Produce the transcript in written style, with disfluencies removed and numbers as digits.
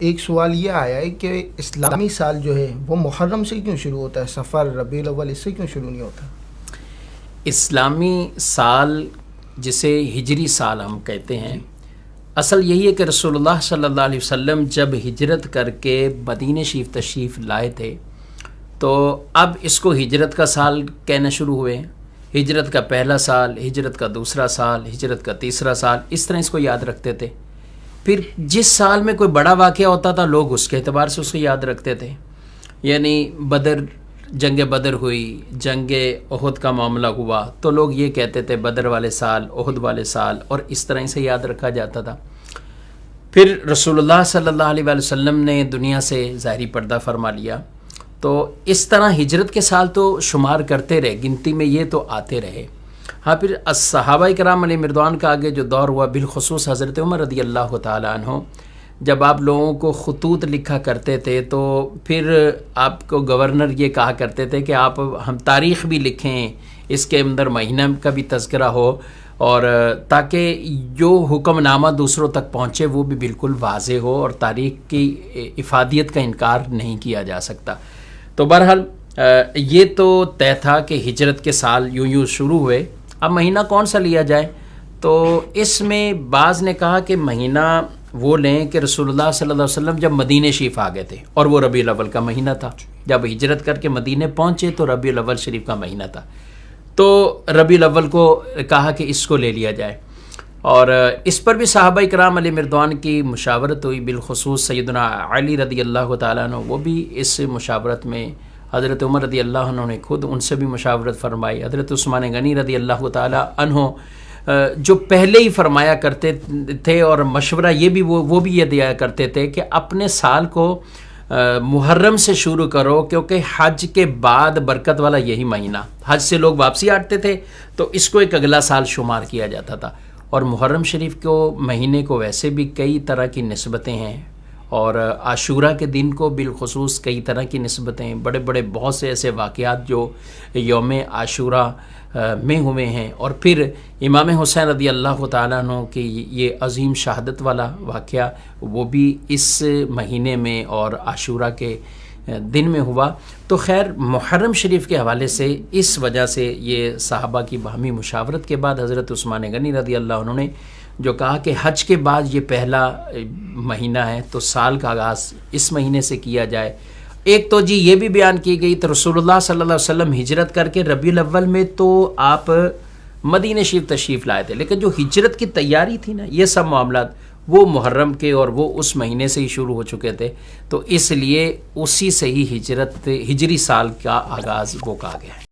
ایک سوال یہ آیا ہے کہ اسلامی سال جو ہے وہ محرم سے کیوں شروع ہوتا ہے، سفر، ربیع الاول، اس سے کیوں شروع نہیں ہوتا؟ اسلامی سال جسے ہجری سال ہم کہتے ہیں، اصل یہی ہے کہ رسول اللہ صلی اللہ علیہ وسلم جب ہجرت کر کے مدینہ شریف تشریف لائے تھے تو اب اس کو ہجرت کا سال کہنا شروع ہوئے. ہجرت کا پہلا سال، ہجرت کا دوسرا سال، ہجرت کا تیسرا سال، اس طرح اس کو یاد رکھتے تھے. پھر جس سال میں کوئی بڑا واقعہ ہوتا تھا لوگ اس کے اعتبار سے اس کو یاد رکھتے تھے. یعنی جنگ بدر ہوئی، جنگ احد کا معاملہ ہوا تو لوگ یہ کہتے تھے بدر والے سال، احد والے سال، اور اس طرح سے یاد رکھا جاتا تھا. پھر رسول اللہ صلی اللہ علیہ وسلم نے دنیا سے ظاہری پردہ فرما لیا تو اس طرح ہجرت کے سال تو شمار کرتے رہے، گنتی میں یہ تو آتے رہے. ہاں، پھر صحابہ کرام علیہ مردوان کا آگے جو دور ہوا، بالخصوص حضرت عمر رضی اللہ تعالیٰ عنہ، جب آپ لوگوں کو خطوط لکھا کرتے تھے تو پھر آپ کو گورنر یہ کہا کرتے تھے کہ آپ ہم تاریخ بھی لکھیں، اس کے اندر مہینہ کا بھی تذکرہ ہو، اور تاکہ جو حکم نامہ دوسروں تک پہنچے وہ بھی بالکل واضح ہو اور تاریخ کی افادیت کا انکار نہیں کیا جا سکتا. تو بہرحال یہ تو طے تھا کہ ہجرت کے سال یوں شروع ہوئے. اب مہینہ کون سا لیا جائے تو اس میں بعض نے کہا کہ مہینہ وہ لیں کہ رسول اللہ صلی اللہ علیہ وسلم جب مدینہ شریف آ گئے تھے اور وہ ربیع الاول کا مہینہ تھا. جب ہجرت کر کے مدینہ پہنچے تو ربیع الاول شریف کا مہینہ تھا، تو ربیع الاول کو کہا کہ اس کو لے لیا جائے. اور اس پر بھی صحابہ کرام علیہ مردوان کی مشاورت ہوئی، بالخصوص سیدنا علی رضی اللہ تعالیٰ عنہ، وہ بھی اس مشاورت میں، حضرت عمر رضی اللہ عنہ نے خود ان سے بھی مشاورت فرمائی، حضرت عثمان غنی رضی اللہ تعالیٰ عنہ جو پہلے ہی فرمایا کرتے تھے اور مشورہ یہ بھی وہ بھی یہ دیا کرتے تھے کہ اپنے سال کو محرم سے شروع کرو، کیونکہ حج کے بعد برکت والا یہی مہینہ، حج سے لوگ واپسی آتے تھے تو اس کو ایک اگلا سال شمار کیا جاتا تھا. اور محرم شریف کو مہینے کو ویسے بھی کئی طرح کی نسبتیں ہیں، اور عاشورہ کے دن کو بالخصوص کئی طرح کی نسبتیں، بڑے بڑے بہت سے ایسے واقعات جو یوم عاشورہ میں ہوئے ہیں. اور پھر امام حسین رضی اللہ تعالیٰ عنہ کی یہ عظیم شہادت والا واقعہ وہ بھی اس مہینے میں اور عاشورہ کے دن میں ہوا. تو خیر، محرم شریف کے حوالے سے اس وجہ سے یہ صحابہ کی باہمی مشاورت کے بعد حضرت عثمان غنی رضی اللہ عنہ نے جو کہا کہ حج کے بعد یہ پہلا مہینہ ہے تو سال کا آغاز اس مہینے سے کیا جائے. ایک تو یہ بھی بیان کی گئی تو رسول اللہ صلی اللہ علیہ وسلم ہجرت کر کے ربیع الاول میں تو آپ مدینہ شریف تشریف لائے تھے، لیکن جو ہجرت کی تیاری تھی نا، یہ سب معاملات وہ محرم کے اور وہ اس مہینے سے ہی شروع ہو چکے تھے، تو اس لیے اسی سے ہی ہجری سال کا آغاز وہ کہا گیا ہے.